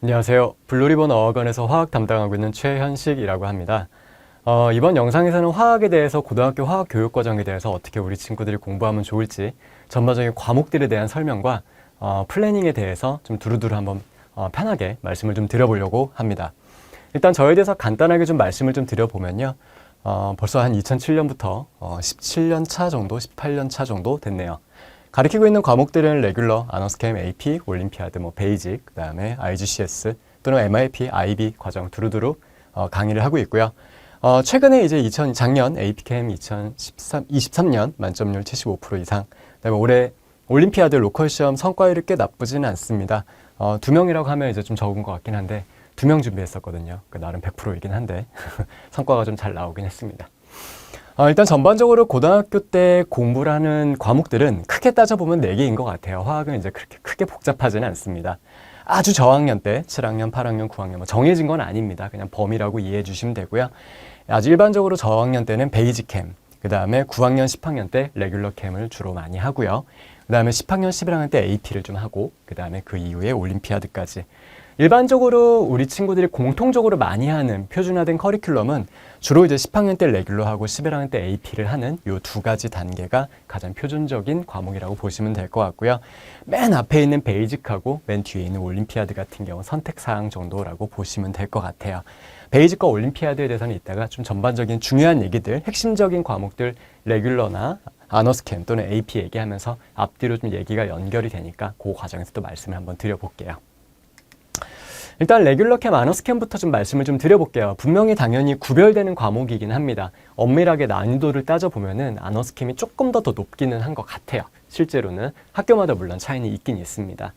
안녕하세요. 블루리본 어학원에서 화학 담당하고 있는 최현식이라고 합니다. 이번 영상에서는 화학에 대해서 고등학교 화학 교육 과정에 대해서 어떻게 우리 친구들이 공부하면 좋을지 전반적인 과목들에 대한 설명과 플래닝에 대해서 좀 두루두루 한번 편하게 말씀을 좀 드려보려고 합니다. 일단 저에 대해서 간단하게 좀 말씀을 좀 드려보면요. 벌써 한 2007년부터 17년 차 정도, 18년 차 정도 됐네요. 가르치고 있는 과목들은 레귤러, 아너스캠, AP, 올림피아드, 베이직, 그 다음에 IGCS 또는 MIP, IB 과정 두루두루 강의를 하고 있고요. 최근에 이제 작년 AP캠 2023년 만점률 75% 이상, 그 다음에 올해 올림피아드 로컬 시험 성과율이 꽤 나쁘지는 않습니다. 2명이라고 하면 이제 좀 적은 것 같긴 한데 2명 준비했었거든요. 나름 100%이긴 한데 성과가 좀 잘 나오긴 했습니다. 일단 전반적으로 고등학교 때 공부를 하는 과목들은 크게 따져보면 4개인 것 같아요. 화학은 이제 그렇게 크게 복잡하지는 않습니다. 아주 저학년 때 7학년, 8학년, 9학년 정해진 건 아닙니다. 그냥 범위라고 이해해 주시면 되고요. 아주 일반적으로 저학년 때는 베이직 캠, 그 다음에 9학년, 10학년 때 레귤러 캠을 주로 많이 하고요. 그 다음에 10학년, 11학년 때 AP를 좀 하고 그 다음에 그 이후에 올림피아드까지. 일반적으로 우리 친구들이 공통적으로 많이 하는 표준화된 커리큘럼은 주로 이제 10학년 때 레귤러하고 11학년 때 AP를 하는 이 2가지 단계가 가장 표준적인 과목이라고 보시면 될 것 같고요. 맨 앞에 있는 베이직하고 맨 뒤에 있는 올림피아드 같은 경우 선택사항 정도라고 보시면 될 것 같아요. 베이직과 올림피아드에 대해서는 이따가 좀 전반적인 중요한 얘기들, 핵심적인 과목들 레귤러나 아너스캠 또는 AP 얘기하면서 앞뒤로 좀 얘기가 연결이 되니까 그 과정에서도 말씀을 한번 드려볼게요. 일단 레귤러 캠, 아너스캠부터 좀 말씀을 좀 드려볼게요. 분명히 당연히 구별되는 과목이긴 합니다. 엄밀하게 난이도를 따져보면은 아너스캠이 조금 더 높기는 한 것 같아요. 실제로는 학교마다 물론 차이는 있긴 있습니다.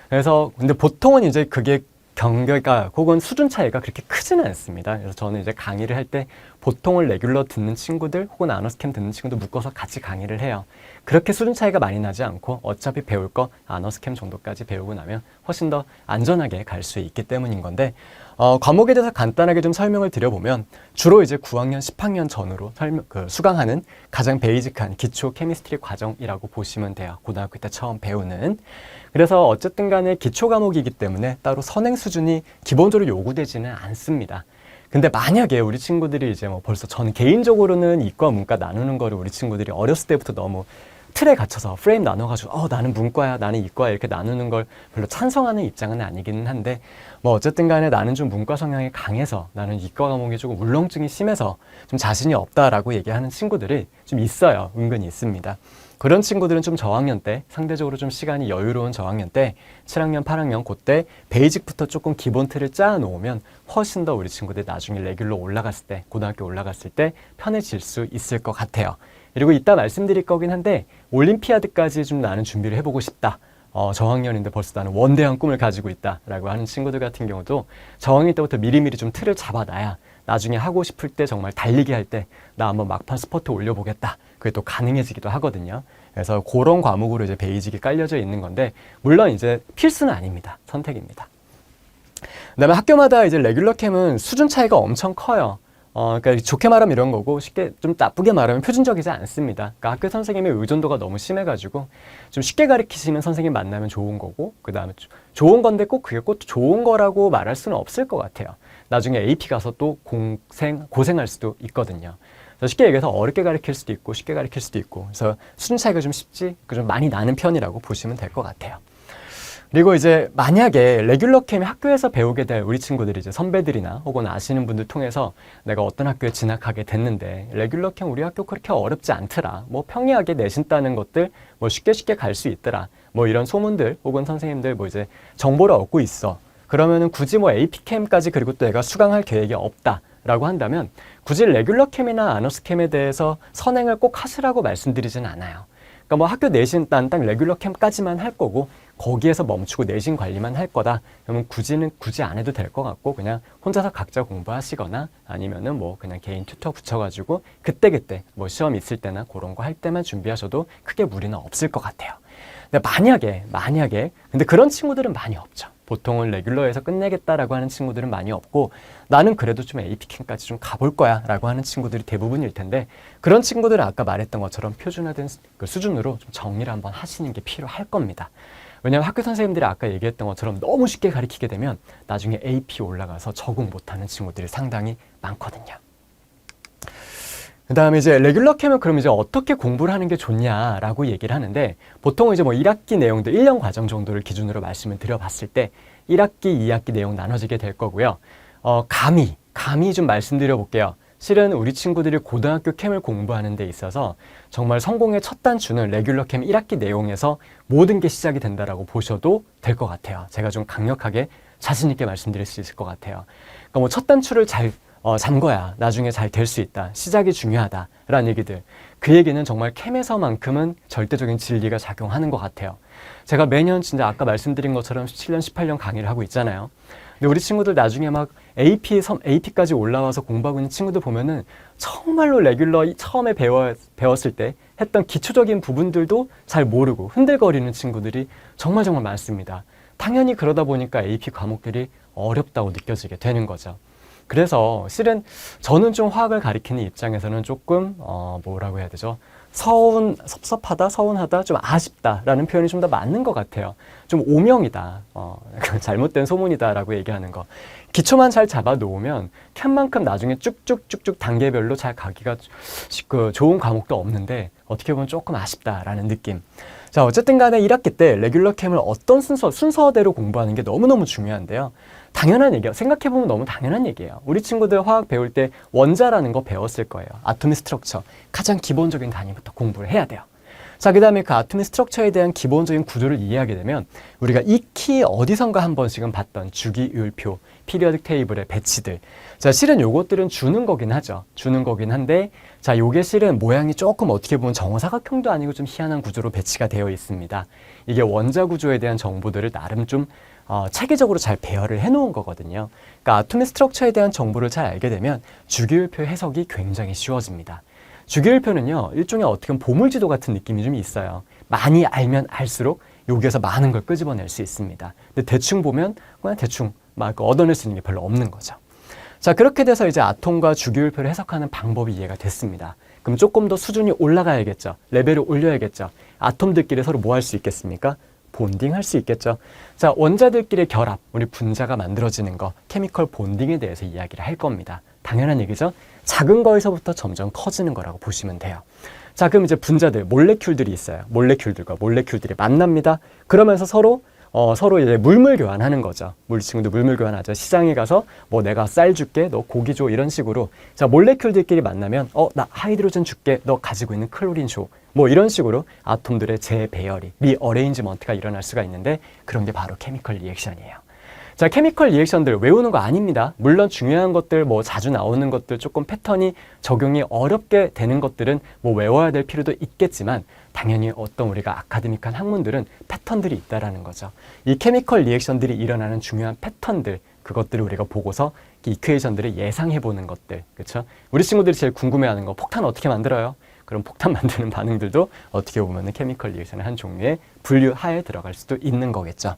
그래서 근데 보통은 이제 그게 경계가 혹은 수준 차이가 그렇게 크지는 않습니다. 그래서 저는 이제 강의를 할 때 보통은 레귤러 듣는 친구들 혹은 아너스캠 듣는 친구들 묶어서 같이 강의를 해요. 그렇게 수준 차이가 많이 나지 않고 어차피 배울 거 아너스캠 정도까지 배우고 나면 훨씬 더 안전하게 갈 수 있기 때문인 건데 과목에 대해서 간단하게 좀 설명을 드려보면 주로 이제 9학년, 10학년 전후로 수강하는 가장 베이직한 기초 케미스트리 과정이라고 보시면 돼요. 고등학교 때 처음 배우는. 그래서 어쨌든 간에 기초 과목이기 때문에 따로 선행 수준이 기본적으로 요구되지는 않습니다. 근데 만약에 우리 친구들이 이제 벌써 저는 개인적으로는 이과 문과 나누는 거를 우리 친구들이 어렸을 때부터 너무 틀에 갇혀서 프레임 나눠가지고 나는 문과야, 나는 이과야 이렇게 나누는 걸 별로 찬성하는 입장은 아니기는 한데 어쨌든 간에 나는 좀 문과 성향이 강해서 나는 이과 과목이 조금 울렁증이 심해서 좀 자신이 없다라고 얘기하는 친구들이 좀 있어요. 은근히 있습니다. 그런 친구들은 좀 저학년 때 상대적으로 좀 시간이 여유로운 저학년 때 7학년, 8학년 그때 베이직부터 조금 기본 틀을 짜 놓으면 훨씬 더 우리 친구들이 나중에 레귤러 올라갔을 때 고등학교 올라갔을 때 편해질 수 있을 것 같아요. 그리고 이따 말씀드릴 거긴 한데 올림피아드까지 좀 나는 준비를 해보고 싶다. 저학년인데 벌써 나는 원대한 꿈을 가지고 있다라고 하는 친구들 같은 경우도 저학년 때부터 미리미리 좀 틀을 잡아놔야 나중에 하고 싶을 때 정말 달리기 할 때 나 한번 막판 스퍼트 올려보겠다. 그게 또 가능해지기도 하거든요. 그래서 그런 과목으로 이제 베이직이 깔려져 있는 건데 물론 이제 필수는 아닙니다. 선택입니다. 그다음에 학교마다 이제 레귤러 캠은 수준 차이가 엄청 커요. 그러니까 좋게 말하면 이런 거고 쉽게 좀 나쁘게 말하면 표준적이지 않습니다. 그러니까 학교 선생님의 의존도가 너무 심해가지고 좀 쉽게 가르치시는 선생님 만나면 좋은 거고 그 다음에 좋은 건데 꼭 그게 꼭 좋은 거라고 말할 수는 없을 것 같아요. 나중에 AP 가서 또 고생할 수도 있거든요. 그래서 쉽게 얘기해서 어렵게 가르칠 수도 있고 쉽게 가르칠 수도 있고 그래서 수준 차이가 좀 좀 많이 나는 편이라고 보시면 될 것 같아요. 그리고 이제 만약에 레귤러 캠이 학교에서 배우게 될 우리 친구들이 이제 선배들이나 혹은 아시는 분들 통해서 내가 어떤 학교에 진학하게 됐는데 레귤러 캠 우리 학교 그렇게 어렵지 않더라. 평이하게 내신 따는 것들 쉽게 갈 수 있더라. 이런 소문들 혹은 선생님들 이제 정보를 얻고 있어. 그러면은 굳이 AP 캠까지 그리고 또 내가 수강할 계획이 없다. 라고 한다면 굳이 레귤러 캠이나 아너스 캠에 대해서 선행을 꼭 하시라고 말씀드리진 않아요. 그러니까 학교 내신 딱 레귤러 캠까지만 할 거고 거기에서 멈추고 내신 관리만 할 거다. 그러면 굳이 안 해도 될 것 같고 그냥 혼자서 각자 공부하시거나 아니면은 그냥 개인 튜터 붙여가지고 그때 시험 있을 때나 그런 거 할 때만 준비하셔도 크게 무리는 없을 것 같아요. 근데 만약에 근데 그런 친구들은 많이 없죠. 보통은 레귤러에서 끝내겠다라고 하는 친구들은 많이 없고 나는 그래도 좀 AP캠까지 좀 가볼 거야 라고 하는 친구들이 대부분일 텐데 그런 친구들은 아까 말했던 것처럼 표준화된 그 수준으로 좀 정리를 한번 하시는 게 필요할 겁니다. 왜냐하면 학교 선생님들이 아까 얘기했던 것처럼 너무 쉽게 가르치게 되면 나중에 AP 올라가서 적응 못하는 친구들이 상당히 많거든요. 그 다음에 이제 레귤러 캠은 그럼 이제 어떻게 공부를 하는 게 좋냐라고 얘기를 하는데, 보통은 이제 뭐 1학기 내용들 1년 과정 정도를 기준으로 말씀을 드려봤을 때 1학기, 2학기 내용 나눠지게 될 거고요. 감히 좀 말씀드려 볼게요. 실은 우리 친구들이 고등학교 캠을 공부하는 데 있어서 정말 성공의 첫 단추는 레귤러 캠 1학기 내용에서 모든 게 시작이 된다라고 보셔도 될 것 같아요. 제가 좀 강력하게 자신 있게 말씀드릴 수 있을 것 같아요. 그러니까 뭐 첫 단추를 잘 잠궈야 나중에 잘 될 수 있다. 시작이 중요하다라는 얘기들. 그 얘기는 정말 캠에서만큼은 절대적인 진리가 작용하는 것 같아요. 제가 매년 진짜 아까 말씀드린 것처럼 17년, 18년 강의를 하고 있잖아요. 근데 우리 친구들 나중에 막 AP까지 올라와서 공부하고 있는 친구들 보면은 정말로 레귤러 처음에 배웠을 때 했던 기초적인 부분들도 잘 모르고 흔들거리는 친구들이 정말 많습니다. 당연히 그러다 보니까 AP 과목들이 어렵다고 느껴지게 되는 거죠. 그래서 실은 저는 좀 화학을 가리키는 입장에서는 조금 뭐라고 해야 되죠? 섭섭하다, 서운하다, 좀 아쉽다라는 표현이 좀 더 맞는 것 같아요. 좀 오명이다, 잘못된 소문이다라고 얘기하는 거. 기초만 잘 잡아 놓으면 캠만큼 나중에 쭉쭉쭉쭉 단계별로 잘 가기가 좋은 과목도 없는데 어떻게 보면 조금 아쉽다라는 느낌. 자, 어쨌든 간에 1학기 때 레귤러 캠을 어떤 순서대로 공부하는 게 너무너무 중요한데요. 당연한 얘기예요. 생각해보면 너무 당연한 얘기예요. 우리 친구들 화학 배울 때 원자라는 거 배웠을 거예요. 아토미 스트럭처. 가장 기본적인 단위부터 공부를 해야 돼요. 자, 그 다음에 그 아토미 스트럭처에 대한 기본적인 구조를 이해하게 되면 우리가 익히 어디선가 한 번씩은 봤던 주기율표, 피리어딕 테이블의 배치들. 자, 실은 요것들은 주는 거긴 하죠. 주는 거긴 한데, 자, 요게 실은 모양이 조금 어떻게 보면 정사각형도 아니고 좀 희한한 구조로 배치가 되어 있습니다. 이게 원자 구조에 대한 정보들을 나름 좀 체계적으로 잘 배열을 해놓은 거거든요. 그러니까 아토미 스트럭처에 대한 정보를 잘 알게 되면 주기율표 해석이 굉장히 쉬워집니다. 주기율표는요, 일종의 어떻게 보면 보물지도 같은 느낌이 좀 있어요. 많이 알면 알수록 여기에서 많은 걸 끄집어낼 수 있습니다. 근데 대충 보면 그냥 대충 막 얻어낼 수 있는 게 별로 없는 거죠. 자, 그렇게 돼서 이제 아톰과 주기율표를 해석하는 방법이 이해가 됐습니다. 그럼 조금 더 수준이 올라가야겠죠. 레벨을 올려야겠죠. 아톰들끼리 서로 뭐 할 수 있겠습니까? 본딩 할 수 있겠죠. 자, 원자들끼리의 결합, 우리 분자가 만들어지는 거, 케미컬 본딩에 대해서 이야기를 할 겁니다. 당연한 얘기죠. 작은 거에서부터 점점 커지는 거라고 보시면 돼요. 자, 그럼 이제 분자들, 몰레큘들이 있어요. 몰레큘들과 몰레큘들이 만납니다. 그러면서 서로 이제 물물 교환하는 거죠. 우리 친구도 물물 교환하죠. 시장에 가서 뭐 내가 쌀 줄게, 너 고기 줘, 이런 식으로. 자, 몰레큘들끼리 만나면 나 하이드로젠 줄게, 너 가지고 있는 클로린 줘. 뭐 이런 식으로 아톰들의 재배열이, 리어레인지먼트가 일어날 수가 있는데, 그런 게 바로 케미컬 리액션이에요. 자, 케미컬 리액션들 외우는 거 아닙니다. 물론 중요한 것들, 뭐 자주 나오는 것들, 조금 패턴이 적용이 어렵게 되는 것들은 뭐 외워야 될 필요도 있겠지만, 당연히 어떤 우리가 아카데믹한 학문들은 패턴들이 있다라는 거죠. 이 케미컬 리액션들이 일어나는 중요한 패턴들, 그것들을 우리가 보고서 이퀘이션들을 예상해보는 것들, 그렇죠? 우리 친구들이 제일 궁금해하는 거, 폭탄 어떻게 만들어요? 그럼 폭탄 만드는 반응들도 어떻게 보면 케미컬 리액션의 한 종류의 분류하에 들어갈 수도 있는 거겠죠.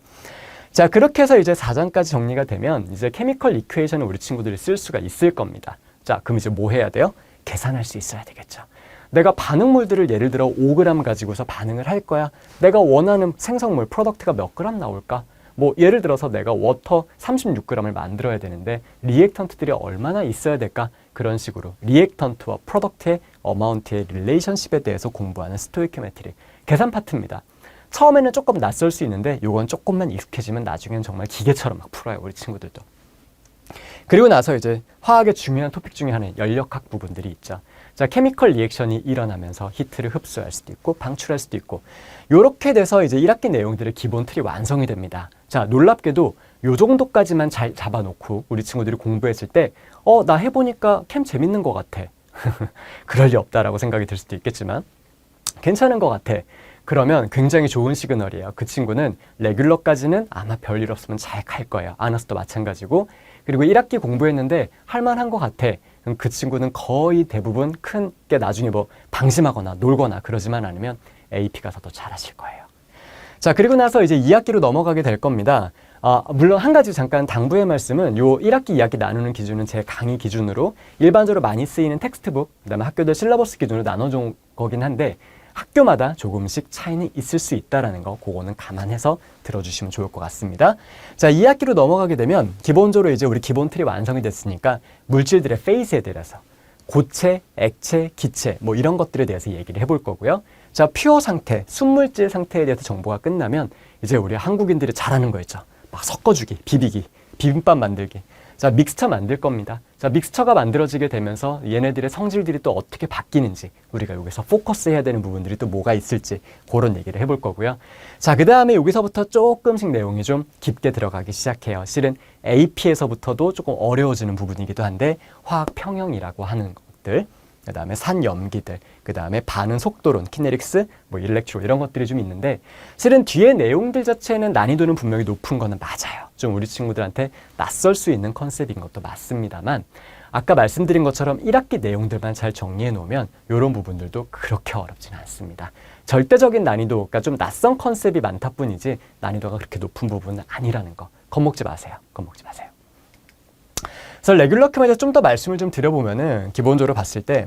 자, 그렇게 해서 이제 4장까지 정리가 되면 이제 케미컬 이퀘이션을 우리 친구들이 쓸 수가 있을 겁니다. 자, 그럼 이제 뭐 해야 돼요? 계산할 수 있어야 되겠죠. 내가 반응물들을 예를 들어 5g 가지고서 반응을 할 거야. 내가 원하는 생성물, 프로덕트가 몇 g 나올까? 뭐 예를 들어서 내가 워터 36g을 만들어야 되는데 리액턴트들이 얼마나 있어야 될까? 그런 식으로 리액턴트와 프로덕트의 어마운트의 릴레이션십에 대해서 공부하는 스토이키오메트리 계산 파트입니다. 처음에는 조금 낯설 수 있는데 이건 조금만 익숙해지면 나중에는 정말 기계처럼 막 풀어요, 우리 친구들도. 그리고 나서 이제 화학의 중요한 토픽 중에 하나는 연력학 부분들이 있죠. 자, 케미컬 리액션이 일어나면서 히트를 흡수할 수도 있고 방출할 수도 있고, 이렇게 돼서 이제 1학기 내용들의 기본 틀이 완성이 됩니다. 자, 놀랍게도 요 정도까지만 잘 잡아놓고 우리 친구들이 공부했을 때 나 해보니까 캠 재밌는 것 같아. 그럴 리 없다라고 생각이 들 수도 있겠지만 괜찮은 것 같아. 그러면 굉장히 좋은 시그널이에요. 그 친구는 레귤러까지는 아마 별일 없으면 잘 갈 거예요. 아너스도 마찬가지고. 그리고 1학기 공부했는데 할만한 것 같아. 그럼 그 친구는 거의 대부분 큰 게 나중에 뭐 방심하거나 놀거나 그러지만 않으면 AP 가서 더 잘하실 거예요. 자, 그리고 나서 이제 2학기로 넘어가게 될 겁니다. 물론 한 가지 잠깐 당부의 말씀은 요 1학기, 2학기 나누는 기준은 제 강의 기준으로 일반적으로 많이 쓰이는 텍스트북, 그다음에 학교들 실러버스 기준으로 나눠준 거긴 한데, 학교마다 조금씩 차이는 있을 수 있다는 거, 그거는 감안해서 들어주시면 좋을 것 같습니다. 자, 2학기로 넘어가게 되면 기본적으로 이제 우리 기본 틀이 완성이 됐으니까 물질들의 페이스에 대해서 고체, 액체, 기체 뭐 이런 것들에 대해서 얘기를 해볼 거고요. 자, 퓨어 상태, 순물질 상태에 대해서 정보가 끝나면 이제 우리 한국인들이 잘하는 거 있죠. 막 섞어주기, 비비기, 비빔밥 만들기. 자, 믹스처 만들 겁니다. 자, 믹스처가 만들어지게 되면서 얘네들의 성질들이 또 어떻게 바뀌는지, 우리가 여기서 포커스 해야 되는 부분들이 또 뭐가 있을지 그런 얘기를 해볼 거고요. 자, 그 다음에 여기서부터 조금씩 내용이 좀 깊게 들어가기 시작해요. 실은 AP에서부터도 조금 어려워지는 부분이기도 한데 화학 평형이라고 하는 것들, 그 다음에 산염기들, 그 다음에 반응 속도론, 키네릭스, 뭐 일렉트로 이런 것들이 좀 있는데 실은 뒤에 내용들 자체는 난이도는 분명히 높은 거는 맞아요. 좀 우리 친구들한테 낯설 수 있는 컨셉인 것도 맞습니다만 아까 말씀드린 것처럼 1학기 내용들만 잘 정리해 놓으면 이런 부분들도 그렇게 어렵지는 않습니다. 절대적인 난이도가 좀 낯선 컨셉이 많다 뿐이지 난이도가 그렇게 높은 부분은 아니라는 거 겁먹지 마세요. 겁먹지 마세요. 그래서 레귤러 캠에서 좀 더 말씀을 좀 드려보면은 기본적으로 봤을 때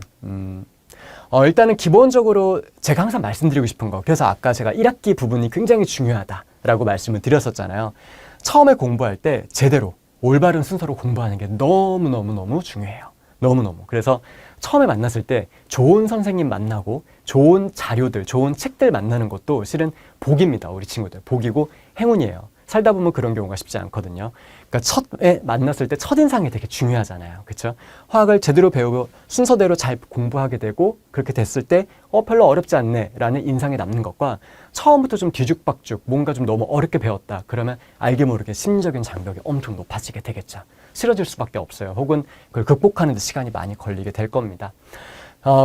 일단은 기본적으로 제가 항상 말씀드리고 싶은 거, 그래서 아까 제가 1학기 부분이 굉장히 중요하다라고 말씀을 드렸었잖아요. 처음에 공부할 때 제대로 올바른 순서로 공부하는 게 너무너무너무 중요해요. 너무너무. 그래서 처음에 만났을 때 좋은 선생님 만나고 좋은 자료들, 좋은 책들 만나는 것도 실은 복입니다. 우리 친구들. 복이고 행운이에요. 살다 보면 그런 경우가 쉽지 않거든요. 그러니까 처음에 만났을 때 첫인상이 되게 중요하잖아요. 그렇죠? 화학을 제대로 배우고 순서대로 잘 공부하게 되고 그렇게 됐을 때 별로 어렵지 않네 라는 인상이 남는 것과 처음부터 좀 뒤죽박죽 뭔가 좀 너무 어렵게 배웠다. 그러면 알게 모르게 심리적인 장벽이 엄청 높아지게 되겠죠. 싫어질 수밖에 없어요. 혹은 그걸 극복하는 데 시간이 많이 걸리게 될 겁니다.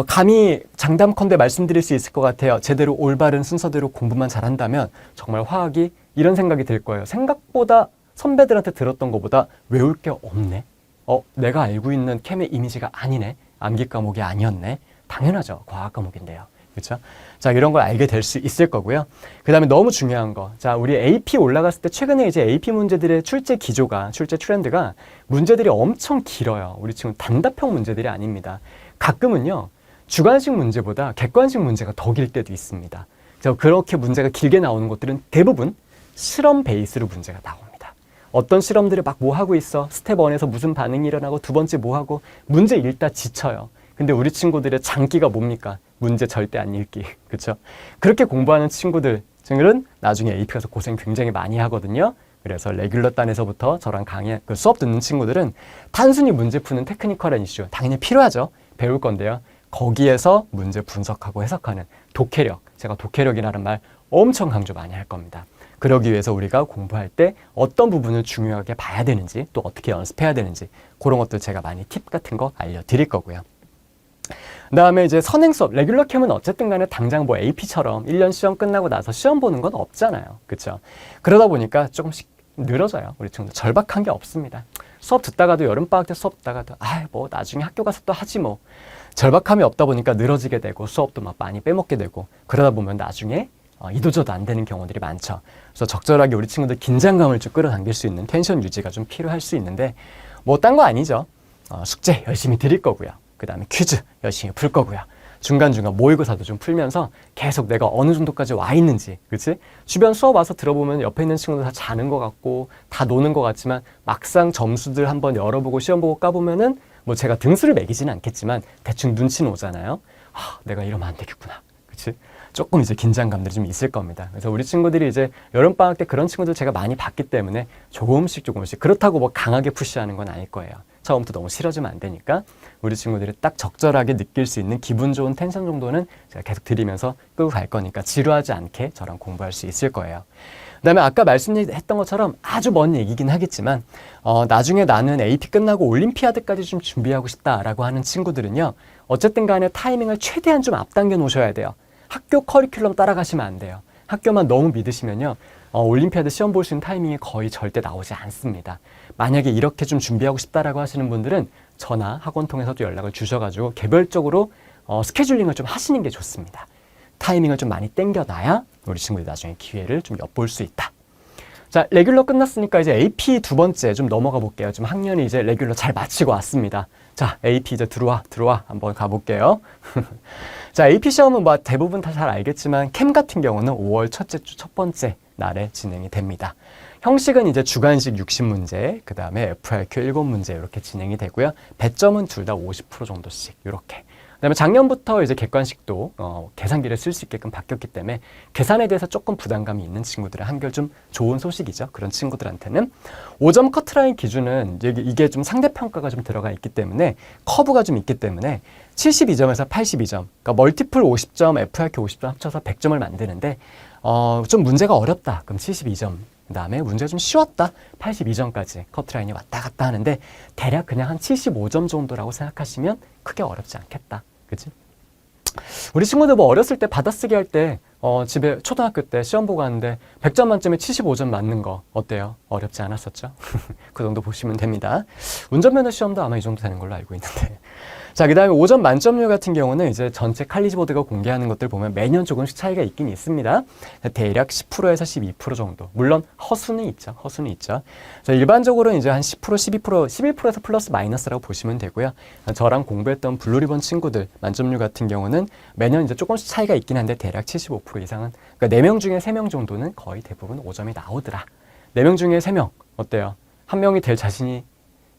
감히 장담컨대 말씀드릴 수 있을 것 같아요. 제대로 올바른 순서대로 공부만 잘한다면 정말 화학이 이런 생각이 들 거예요. 생각보다 선배들한테 들었던 것보다 외울 게 없네. 내가 알고 있는 캠의 이미지가 아니네. 암기 과목이 아니었네. 당연하죠. 과학 과목인데요. 그렇죠? 자, 이런 걸 알게 될 수 있을 거고요. 그 다음에 너무 중요한 거. 자, 우리 AP 올라갔을 때 최근에 이제 AP 문제들의 출제 기조가, 출제 트렌드가 문제들이 엄청 길어요. 우리 지금 단답형 문제들이 아닙니다. 가끔은요, 주관식 문제보다 객관식 문제가 더 길 때도 있습니다. 그렇게 문제가 길게 나오는 것들은 대부분 실험 베이스로 문제가 나옵니다. 어떤 실험들을 막 뭐 하고 있어. 스텝 1에서 무슨 반응이 일어나고 두 번째 뭐 하고 문제 읽다 지쳐요. 근데 우리 친구들의 장기가 뭡니까? 문제 절대 안 읽기. 그렇죠? 그렇게 공부하는 친구들은 나중에 AP 가서 고생 굉장히 많이 하거든요. 그래서 레귤러 단에서부터 저랑 강의 수업 듣는 친구들은 단순히 문제 푸는 테크니컬한 이슈 당연히 필요하죠. 배울 건데요. 거기에서 문제 분석하고 해석하는 독해력, 제가 독해력이라는 말 엄청 강조 많이 할 겁니다. 그러기 위해서 우리가 공부할 때 어떤 부분을 중요하게 봐야 되는지 또 어떻게 연습해야 되는지 그런 것들 제가 많이 팁 같은 거 알려드릴 거고요. 그 다음에 이제 선행 수업, 레귤러 캠은 어쨌든 간에 당장 뭐 AP처럼 1년 시험 끝나고 나서 시험 보는 건 없잖아요. 그렇죠? 그러다 보니까 조금씩 늘어져요. 우리 친구들 절박한 게 없습니다. 수업 듣다가도 여름방학 때 수업 듣다가도 뭐 나중에 학교 가서 또 하지 뭐. 절박함이 없다 보니까 늘어지게 되고 수업도 막 많이 빼먹게 되고 그러다 보면 나중에 이도저도 안 되는 경우들이 많죠. 그래서 적절하게 우리 친구들 긴장감을 좀 끌어당길 수 있는 텐션 유지가 좀 필요할 수 있는데 뭐 딴 거 아니죠. 숙제 열심히 드릴 거고요. 그 다음에 퀴즈 열심히 풀 거고요. 중간중간 모의고사도 좀 풀면서 계속 내가 어느 정도까지 와 있는지, 그렇지? 주변 수업 와서 들어보면 옆에 있는 친구들 다 자는 것 같고 다 노는 것 같지만 막상 점수들 한번 열어보고 시험 보고 까보면은 뭐 제가 등수를 매기지는 않겠지만 대충 눈치는 오잖아요. 내가 이러면 안 되겠구나. 그렇지? 조금 이제 긴장감들이 좀 있을 겁니다. 그래서 우리 친구들이 이제 여름방학 때 그런 친구들 제가 많이 봤기 때문에 조금씩 그렇다고 뭐 강하게 푸시하는 건 아닐 거예요. 처음부터 너무 싫어지면 안 되니까 우리 친구들이 딱 적절하게 느낄 수 있는 기분 좋은 텐션 정도는 제가 계속 드리면서 끌고 갈 거니까 지루하지 않게 저랑 공부할 수 있을 거예요. 그 다음에 아까 말씀했던 것처럼 아주 먼 얘기긴 하겠지만 나중에 나는 AP 끝나고 올림피아드까지 좀 준비하고 싶다라고 하는 친구들은요. 어쨌든 간에 타이밍을 최대한 좀 앞당겨 놓으셔야 돼요. 학교 커리큘럼 따라가시면 안 돼요. 학교만 너무 믿으시면요. 올림피아드 시험 볼 수 있는 타이밍이 거의 절대 나오지 않습니다. 만약에 이렇게 좀 준비하고 싶다라고 하시는 분들은 저나 학원 통해서도 연락을 주셔가지고 개별적으로 스케줄링을 좀 하시는 게 좋습니다. 타이밍을 좀 많이 땡겨놔야 우리 친구들이 나중에 기회를 좀 엿볼 수 있다. 자, 레귤러 끝났으니까 이제 AP 두 번째 좀 넘어가 볼게요. 좀 학년이 이제 레귤러 잘 마치고 왔습니다. 자, AP 이제 들어와. 한번 가볼게요. 자, AP 시험은 뭐 대부분 다 잘 알겠지만 캠 같은 경우는 5월 첫째 주 첫 번째 날에 진행이 됩니다. 형식은 이제 주관식 60문제, 그 다음에 FRQ 7문제 이렇게 진행이 되고요. 배점은 둘 다 50% 정도씩 이렇게. 그다음에 작년부터 이제 객관식도 계산기를 쓸 수 있게끔 바뀌었기 때문에 계산에 대해서 조금 부담감이 있는 친구들은 한결 좀 좋은 소식이죠. 그런 친구들한테는 5점 커트라인 기준은 이게 좀 상대평가가 좀 들어가 있기 때문에 커브가 좀 있기 때문에 72점에서 82점, 그러니까 멀티플 50점, FRQ 50점 합쳐서 100점을 만드는데 좀 문제가 어렵다. 그럼 72점. 그 다음에 문제가 좀 쉬웠다. 82점까지 커트라인이 왔다 갔다 하는데 대략 그냥 한 75점 정도라고 생각하시면 크게 어렵지 않겠다. 그치? 우리 친구들 뭐 어렸을 때 받아쓰기 할 때 집에 초등학교 때 시험 보고 하는데 100점 만점에 75점 맞는 거 어때요? 어렵지 않았었죠? 그 정도 보시면 됩니다. 운전면허 시험도 아마 이 정도 되는 걸로 알고 있는데. 자, 그 다음에 5점 만점률 같은 경우는 이제 전체 칼리지보드가 공개하는 것들 보면 매년 조금씩 차이가 있긴 있습니다. 대략 10%에서 12% 정도. 물론 허수는 있죠. 자, 일반적으로는 이제 한 10%, 12%, 11%에서 플러스 마이너스라고 보시면 되고요. 저랑 공부했던 블루리본 친구들 만점률 같은 경우는 매년 이제 조금씩 차이가 있긴 한데 대략 75% 이상은, 그러니까 4명 중에 3명 정도는 거의 대부분 5점이 나오더라. 4명 중에 3명 어때요? 한 명이 될 자신이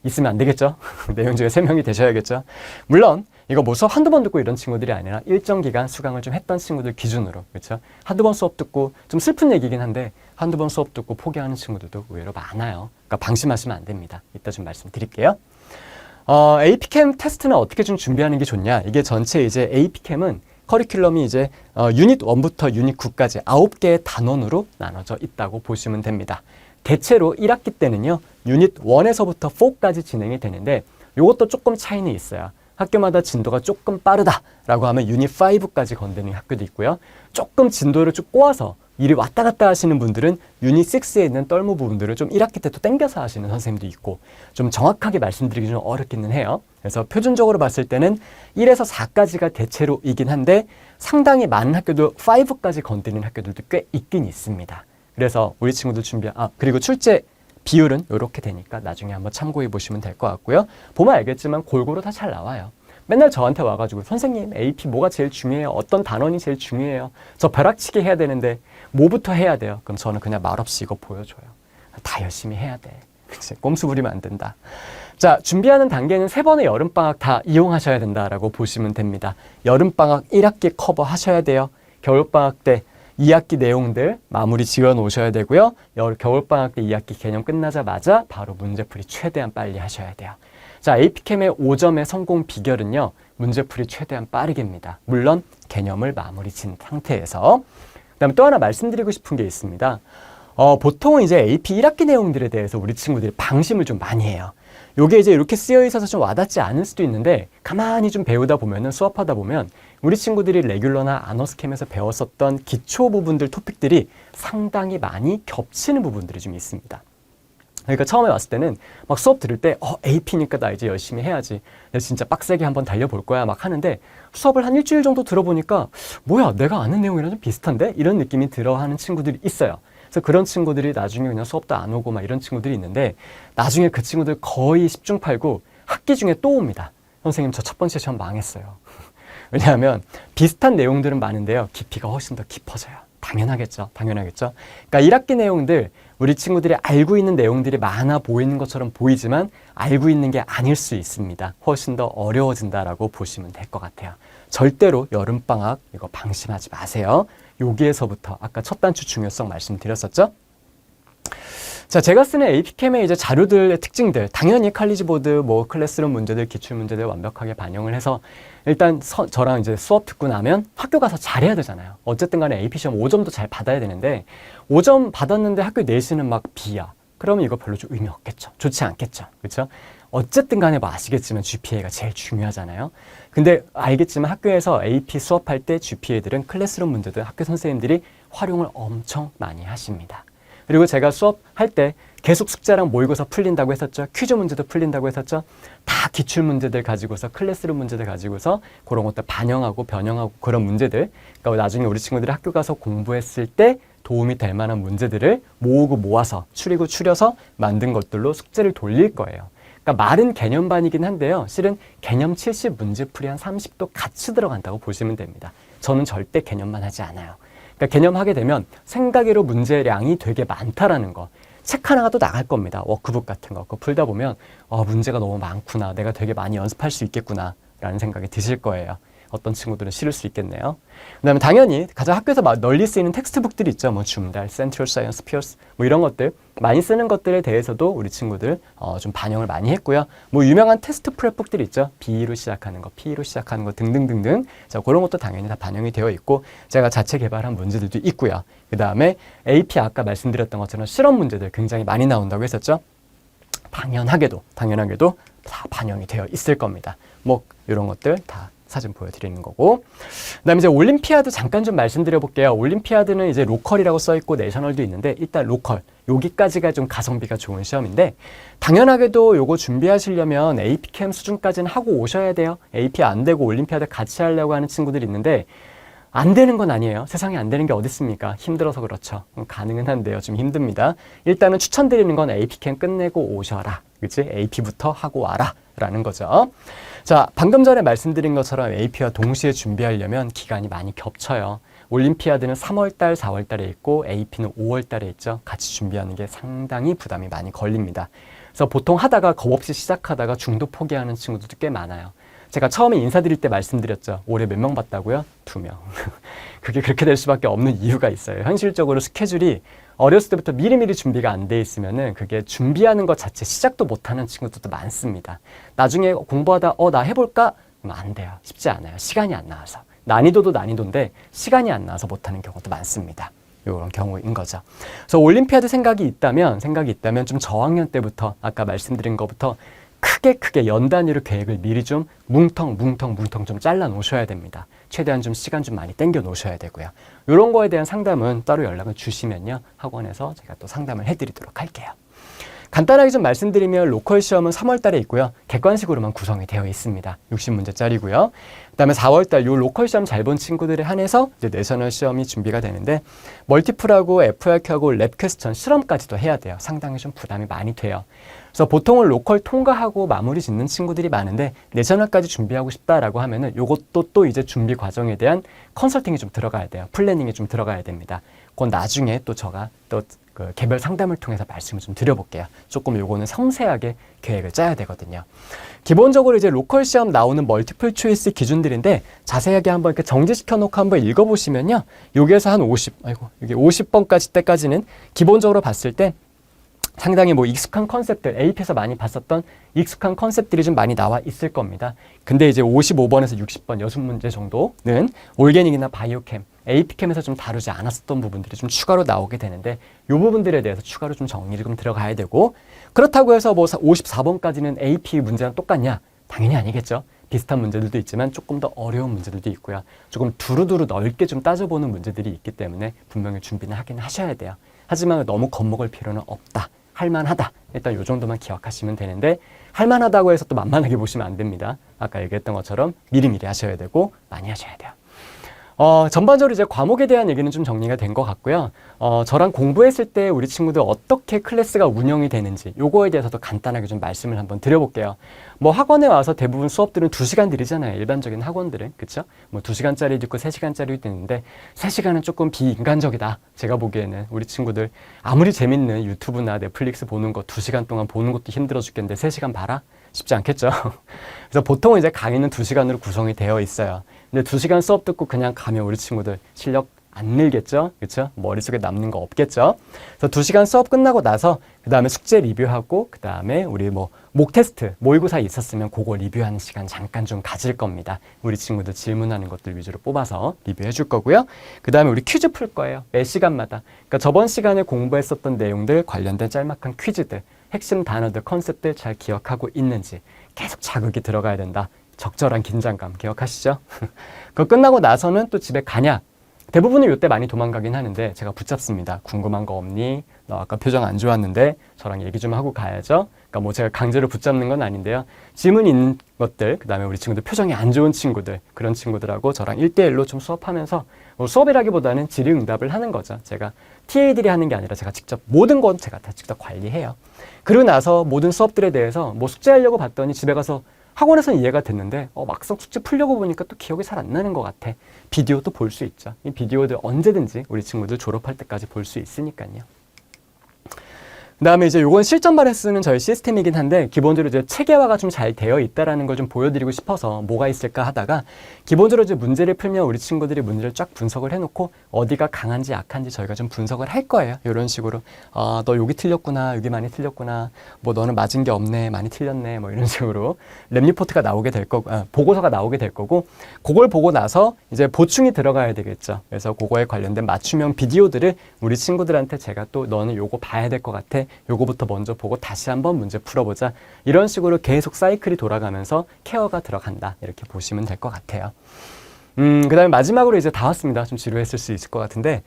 있으면 안 되겠죠? 4명 중에 3명이 되셔야겠죠? 물론 이거 뭐 수업 한두 번 듣고 이런 친구들이 아니라 일정 기간 수강을 좀 했던 친구들 기준으로, 그렇죠? 한두 번 수업 듣고, 좀 슬픈 얘기긴 한데 한두 번 수업 듣고 포기하는 친구들도 의외로 많아요. 그러니까 방심하시면 안 됩니다. 이따 좀 말씀드릴게요. AP캠 테스트는 어떻게 좀 준비하는 게 좋냐? 이게 전체 이제 AP캠은 커리큘럼이 이제 유닛 1부터 유닛 9까지 9개의 단원으로 나눠져 있다고 보시면 됩니다. 대체로 1학기 때는요, 유닛 1에서부터 4까지 진행이 되는데 이것도 조금 차이는 있어요. 학교마다 진도가 조금 빠르다라고 하면 유닛 5까지 건드는 학교도 있고요. 조금 진도를 쭉 꼬아서 이리 왔다 갔다 하시는 분들은 유닛 6에 있는 떨무 부분들을 좀 1학기 때 또 땡겨서 하시는 선생님도 있고, 좀 정확하게 말씀드리기 좀 어렵기는 해요. 그래서 표준적으로 봤을 때는 1에서 4까지가 대체로이긴 한데 상당히 많은 학교도 5까지 건드리는 학교들도 꽤 있긴 있습니다. 그래서 우리 친구들 그리고 출제 비율은 이렇게 되니까 나중에 한번 참고해 보시면 될 것 같고요. 보면 알겠지만 골고루 다 잘 나와요. 맨날 저한테 와가지고 선생님 AP 뭐가 제일 중요해요? 어떤 단원이 제일 중요해요? 저 벼락치기 해야 되는데 뭐부터 해야 돼요? 그럼 저는 그냥 말없이 이거 보여줘요. 다 열심히 해야 돼. 그치? 꼼수 부리면 안 된다. 자, 준비하는 단계는 3번의 여름방학 다 이용하셔야 된다라고 보시면 됩니다. 여름방학 1학기 커버 하셔야 돼요. 겨울방학 때 2학기 내용들 마무리 지어 놓으셔야 되고요. 겨울방학 때 2학기 개념 끝나자마자 바로 문제풀이 최대한 빨리 하셔야 돼요. 자, AP캠의 5점의 성공 비결은요, 문제풀이 최대한 빠르게입니다. 물론 개념을 마무리 진 상태에서. 그다음에 또 하나 말씀드리고 싶은 게 있습니다. 보통은 이제 AP 1학기 내용들에 대해서 우리 친구들이 방심을 좀 많이 해요. 요게 이제 이렇게 쓰여 있어서 좀 와닿지 않을 수도 있는데 가만히 좀 배우다 보면은, 수업하다 보면 우리 친구들이 레귤러나 아너스캠에서 배웠었던 기초 부분들, 토픽들이 상당히 많이 겹치는 부분들이 좀 있습니다. 그러니까 처음에 왔을 때는 막 수업 들을 때 AP니까 나 이제 열심히 해야지, 내가 진짜 빡세게 한번 달려볼 거야 막 하는데, 수업을 한 일주일 정도 들어보니까 뭐야, 내가 아는 내용이랑 좀 비슷한데? 이런 느낌이 들어 하는 친구들이 있어요. 그래서 그런 친구들이 나중에 그냥 수업도 안 오고 막 이런 친구들이 있는데, 나중에 그 친구들 거의 10중 8구 학기 중에 또 옵니다. 선생님, 저 첫 번째 시험 망했어요. 왜냐하면 비슷한 내용들은 많은데요, 깊이가 훨씬 더 깊어져요. 당연하겠죠. 그러니까 1학기 내용들, 우리 친구들이 알고 있는 내용들이 많아 보이는 것처럼 보이지만 알고 있는 게 아닐 수 있습니다. 훨씬 더 어려워진다라고 보시면 될 것 같아요. 절대로 여름방학 이거 방심하지 마세요. 여기에서부터 아까 첫 단추 중요성 말씀드렸었죠? 자, 제가 쓰는 AP캠의 이제 자료들의 특징들, 당연히 칼리지보드, 뭐 클래스룸 문제들, 기출 문제들 완벽하게 반영을 해서 일단 저랑 이제 수업 듣고 나면 학교 가서 잘해야 되잖아요. 어쨌든 간에 AP 시험 5점도 잘 받아야 되는데 5점 받았는데 학교 내신은 막 B야. 그러면 이거 별로 좀 의미 없겠죠. 좋지 않겠죠. 그렇죠? 어쨌든 간에 뭐 아시겠지만 GPA가 제일 중요하잖아요. 근데 알겠지만 학교에서 AP 수업할 때 GPA들은 클래스룸 문제들 학교 선생님들이 활용을 엄청 많이 하십니다. 그리고 제가 수업할 때 계속 숙제랑 모의고사 풀린다고 했었죠. 퀴즈 문제도 풀린다고 했었죠. 다 기출 문제들 가지고서, 클래스룸 문제들 가지고서 그런 것들 반영하고 변형하고 그런 문제들. 그러니까 나중에 우리 친구들이 학교 가서 공부했을 때 도움이 될 만한 문제들을 모으고 모아서 추리고 추려서 만든 것들로 숙제를 돌릴 거예요. 그러니까 말은 개념반이긴 한데요. 실은 개념 70, 문제풀이 한 30도 같이 들어간다고 보시면 됩니다. 저는 절대 개념만 하지 않아요. 그러니까 개념하게 되면 생각외로 문제량이 되게 많다라는 거. 책 하나가 또 나갈 겁니다. 워크북 같은 거. 그거 풀다 보면 문제가 너무 많구나. 내가 되게 많이 연습할 수 있겠구나 라는 생각이 드실 거예요. 어떤 친구들은 싫을 수 있겠네요. 그 다음에 당연히 가장 학교에서 널리 쓰이는 텍스트북들이 있죠. 뭐 줌달, 센트럴 사이언스, 피어스 뭐 이런 것들 많이 쓰는 것들에 대해서도 우리 친구들 좀 반영을 많이 했고요. 뭐 유명한 테스트 프랩북들이 있죠. B로 시작하는 거, P로 시작하는 거 등등등등. 자, 그런 것도 당연히 다 반영이 되어 있고 제가 자체 개발한 문제들도 있고요. 그 다음에 AP 아까 말씀드렸던 것처럼 실험 문제들 굉장히 많이 나온다고 했었죠. 당연하게도 다 반영이 되어 있을 겁니다. 뭐 이런 것들 다 사진 보여드리는 거고. 그 다음에 이제 올림피아드 잠깐 좀 말씀드려 볼게요. 올림피아드는 이제 로컬이라고 써있고 내셔널도 있는데 일단 로컬 여기까지가 좀 가성비가 좋은 시험인데 당연하게도 요거 준비하시려면 AP캠 수준까지는 하고 오셔야 돼요. AP 안 되고 올림피아드 같이 하려고 하는 친구들이 있는데 안 되는 건 아니에요. 세상에 안 되는 게 어디 있습니까? 힘들어서 그렇죠. 가능은 한데요. 좀 힘듭니다. 일단은 추천드리는 건 AP캠 끝내고 오셔라. 그치? AP부터 하고 와라. 라는 거죠. 자, 방금 전에 말씀드린 것처럼 AP와 동시에 준비하려면 기간이 많이 겹쳐요. 올림피아드는 3월달, 4월달에 있고 AP는 5월달에 있죠. 같이 준비하는 게 상당히 부담이 많이 걸립니다. 그래서 보통 하다가 겁없이 시작하다가 중도 포기하는 친구들도 꽤 많아요. 제가 처음에 인사드릴 때 말씀드렸죠. 올해 몇 명 봤다고요? 2명. 그게 그렇게 될 수밖에 없는 이유가 있어요. 현실적으로 스케줄이 어렸을 때부터 미리미리 준비가 안 돼 있으면은 그게 준비하는 것 자체 시작도 못하는 친구들도 많습니다. 나중에 공부하다 나 해볼까? 안 돼요. 쉽지 않아요. 시간이 안 나와서. 난이도도 난이도인데 시간이 안 나와서 못하는 경우도 많습니다. 이런 경우인 거죠. 그래서 올림피아드 생각이 있다면 좀 저학년 때부터 아까 말씀드린 것부터 크게 연 단위로 계획을 미리 좀 뭉텅 좀 잘라 놓으셔야 됩니다. 최대한 좀 시간 좀 많이 땡겨 놓으셔야 되고요. 이런 거에 대한 상담은 따로 연락을 주시면요. 학원에서 제가 또 상담을 해드리도록 할게요. 간단하게 좀 말씀드리면 로컬 시험은 3월 달에 있고요. 객관식으로만 구성이 되어 있습니다. 60문제짜리고요. 그 다음에 4월 달 요 로컬 시험 잘 본 친구들에 한해서 이제 내셔널 시험이 준비가 되는데 멀티플하고 FRQ하고 랩 퀘스천 실험까지도 해야 돼요. 상당히 좀 부담이 많이 돼요. 그래서 보통은 로컬 통과하고 마무리 짓는 친구들이 많은데 내셔널까지 준비하고 싶다라고 하면은 요것도 또 이제 준비 과정에 대한 컨설팅이 좀 들어가야 돼요. 플래닝이 좀 들어가야 됩니다. 그건 나중에 또 제가 또 그 개별 상담을 통해서 말씀을 좀 드려볼게요. 조금 요거는 섬세하게 계획을 짜야 되거든요. 기본적으로 이제 로컬 시험 나오는 멀티플 초이스 기준들인데 자세하게 한번 이렇게 정지시켜 놓고 한번 읽어보시면요. 여기에서 한 50번까지 때까지는 기본적으로 봤을 때 상당히 뭐 익숙한 컨셉들, AP에서 많이 봤었던 익숙한 컨셉들이 좀 많이 나와 있을 겁니다. 근데 이제 55번에서 60번 6문제 정도는 올게닉이나 바이오캠, AP캠에서 좀 다루지 않았었던 부분들이 좀 추가로 나오게 되는데 이 부분들에 대해서 추가로 좀 정리를 좀 들어가야 되고 그렇다고 해서 뭐 54번까지는 AP 문제랑 똑같냐? 당연히 아니겠죠. 비슷한 문제들도 있지만 조금 더 어려운 문제들도 있고요. 조금 두루두루 넓게 좀 따져보는 문제들이 있기 때문에 분명히 준비는 하긴 하셔야 돼요. 하지만 너무 겁먹을 필요는 없다. 할만하다. 일단 요 정도만 기억하시면 되는데 할만하다고 해서 또 만만하게 보시면 안 됩니다. 아까 얘기했던 것처럼 미리미리 하셔야 되고 많이 하셔야 돼요. 전반적으로 이제 과목에 대한 얘기는 좀 정리가 된 것 같고요. 저랑 공부했을 때 우리 친구들 어떻게 클래스가 운영이 되는지 요거에 대해서도 간단하게 좀 말씀을 한번 드려볼게요. 뭐 학원에 와서 대부분 수업들은 2시간 들이잖아요. 일반적인 학원들은. 그쵸? 뭐 2시간짜리도 있고 3시간짜리도 있는데 3시간은 조금 비인간적이다. 제가 보기에는 우리 친구들 아무리 재밌는 유튜브나 넷플릭스 보는 거 2시간 동안 보는 것도 힘들어 죽겠는데 3시간 봐라? 쉽지 않겠죠? 그래서 보통 이제 강의는 2시간으로 구성이 되어 있어요. 근데 2시간 수업 듣고 그냥 가면 우리 친구들 실력 안 늘겠죠? 그렇죠? 머릿속에 남는 거 없겠죠? 그래서 2시간 수업 끝나고 나서 그 다음에 숙제 리뷰하고 그 다음에 우리 뭐 목 테스트, 모의고사 있었으면 그거 리뷰하는 시간 잠깐 좀 가질 겁니다. 우리 친구들 질문하는 것들 위주로 뽑아서 리뷰해 줄 거고요. 그 다음에 우리 퀴즈 풀 거예요. 매 시간마다. 그러니까 저번 시간에 공부했었던 내용들 관련된 짤막한 퀴즈들, 핵심 단어들, 컨셉들 잘 기억하고 있는지 계속 자극이 들어가야 된다. 적절한 긴장감 기억하시죠? 그거 끝나고 나서는 또 집에 가냐? 대부분은 이때 많이 도망가긴 하는데 제가 붙잡습니다. 궁금한 거 없니? 너 아까 표정 안 좋았는데 저랑 얘기 좀 하고 가야죠. 그러니까 뭐 제가 강제로 붙잡는 건 아닌데요. 질문 있는 것들, 그 다음에 우리 친구들 표정이 안 좋은 친구들, 그런 친구들하고 저랑 1대1로 좀 수업하면서 뭐 수업이라기보다는 질의응답을 하는 거죠. 제가 TA들이 하는 게 아니라 제가 직접 모든 건 제가 다 직접 관리해요. 그러고 나서 모든 수업들에 대해서 뭐 숙제하려고 봤더니 집에 가서 학원에서는 이해가 됐는데 막상 숙제 풀려고 보니까 또 기억이 잘 안 나는 것 같아. 비디오도 볼 수 있죠. 이 비디오들 언제든지 우리 친구들 졸업할 때까지 볼 수 있으니까요. 그 다음에 이제 요건 실전반에 쓰는 저희 시스템이긴 한데 기본적으로 이제 체계화가 좀 잘 되어 있다라는 걸 좀 보여드리고 싶어서 뭐가 있을까 하다가 기본적으로 이제 문제를 풀면 우리 친구들이 문제를 쫙 분석을 해놓고 어디가 강한지 약한지 저희가 좀 분석을 할 거예요. 이런 식으로 너 여기 틀렸구나, 여기 많이 틀렸구나, 뭐 너는 맞은 게 없네, 많이 틀렸네, 뭐 이런 식으로 랩 리포트가 나오게 될 거고, 보고서가 나오게 될 거고, 그걸 보고 나서 이제 보충이 들어가야 되겠죠. 그래서 그거에 관련된 맞춤형 비디오들을 우리 친구들한테 제가 또 너는 요거 봐야 될 것 같아. 요거부터 먼저 보고 다시 한번 문제 풀어보자. 이런 식으로 계속 사이클이 돌아가면서 케어가 들어간다. 이렇게 보시면 될 것 같아요. 그 다음에 마지막으로 이제 다 왔습니다. 좀 지루했을 수 있을 것 같은데,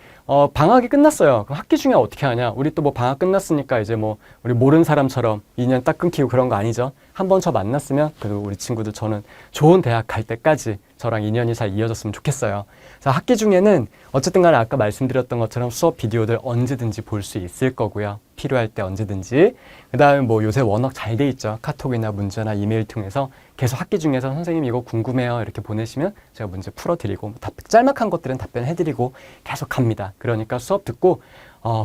방학이 끝났어요. 그럼 학기 중에 어떻게 하냐? 우리 또 뭐 방학 끝났으니까 이제 뭐 우리 모르는 사람처럼 인연 딱 끊기고 그런 거 아니죠? 한번 저 만났으면 그리고 우리 친구들 저는 좋은 대학 갈 때까지 저랑 인연이 잘 이어졌으면 좋겠어요. 자, 학기 중에는 어쨌든 간에 아까 말씀드렸던 것처럼 수업 비디오들 언제든지 볼 수 있을 거고요. 필요할 때 언제든지. 그 다음에 뭐 요새 워낙 잘 돼 있죠. 카톡이나 문자나 이메일 통해서 계속 학기 중에서 선생님 이거 궁금해요 이렇게 보내시면 제가 문제 풀어드리고 짤막한 것들은 답변해드리고 계속 갑니다. 그러니까 수업 듣고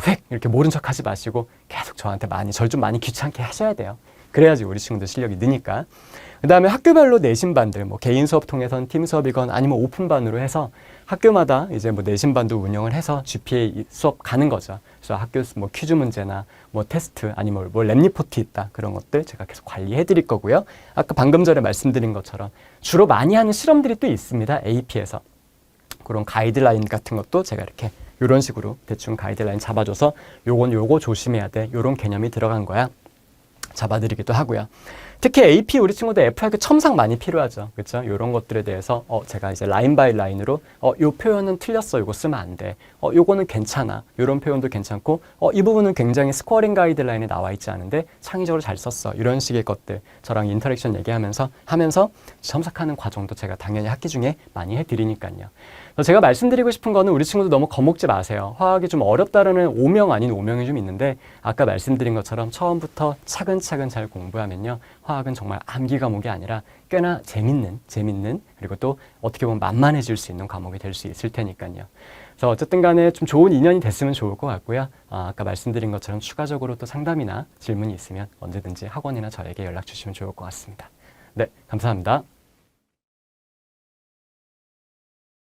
획 이렇게 모른 척 하지 마시고 계속 저한테 절 좀 많이 귀찮게 하셔야 돼요. 그래야지 우리 친구들 실력이 느니까. 그 다음에 학교별로 내신반들, 뭐 개인 수업 통해서는 팀 수업이건 아니면 오픈반으로 해서 학교마다 이제 뭐 내신반도 운영을 해서 GPA 수업 가는 거죠. 그래서 학교 뭐 퀴즈 문제나 뭐 테스트 아니면 뭐 랩 리포트 있다 그런 것들 제가 계속 관리해 드릴 거고요. 아까 방금 전에 말씀드린 것처럼 주로 많이 하는 실험들이 또 있습니다. AP에서. 그런 가이드라인 같은 것도 제가 이렇게 이런 식으로 대충 가이드라인 잡아줘서 요건 요거 조심해야 돼. 요런 개념이 들어간 거야. 잡아드리기도 하고요. 특히 AP 우리 친구들 F학교 첨삭 많이 필요하죠. 그렇죠? 이런 것들에 대해서 제가 이제 라인 바이 라인으로 요 표현은 틀렸어. 이거 쓰면 안 돼. 요거는 괜찮아. 이런 표현도 괜찮고 이 부분은 굉장히 스코어링 가이드라인에 나와 있지 않은데 창의적으로 잘 썼어. 이런 식의 것들 저랑 인터랙션 얘기하면서 첨삭하는 과정도 제가 당연히 학기 중에 많이 해드리니까요. 제가 말씀드리고 싶은 거는 우리 친구들 너무 겁먹지 마세요. 화학이 좀 어렵다라는 오명 아닌 오명이 좀 있는데 아까 말씀드린 것처럼 처음부터 차근차근 잘 공부하면요. 화학은 정말 암기 과목이 아니라 꽤나 재밌는 그리고 또 어떻게 보면 만만해질 수 있는 과목이 될 수 있을 테니까요. 그래서 어쨌든 간에 좀 좋은 인연이 됐으면 좋을 것 같고요. 아까 말씀드린 것처럼 추가적으로 또 상담이나 질문이 있으면 언제든지 학원이나 저에게 연락 주시면 좋을 것 같습니다. 네, 감사합니다.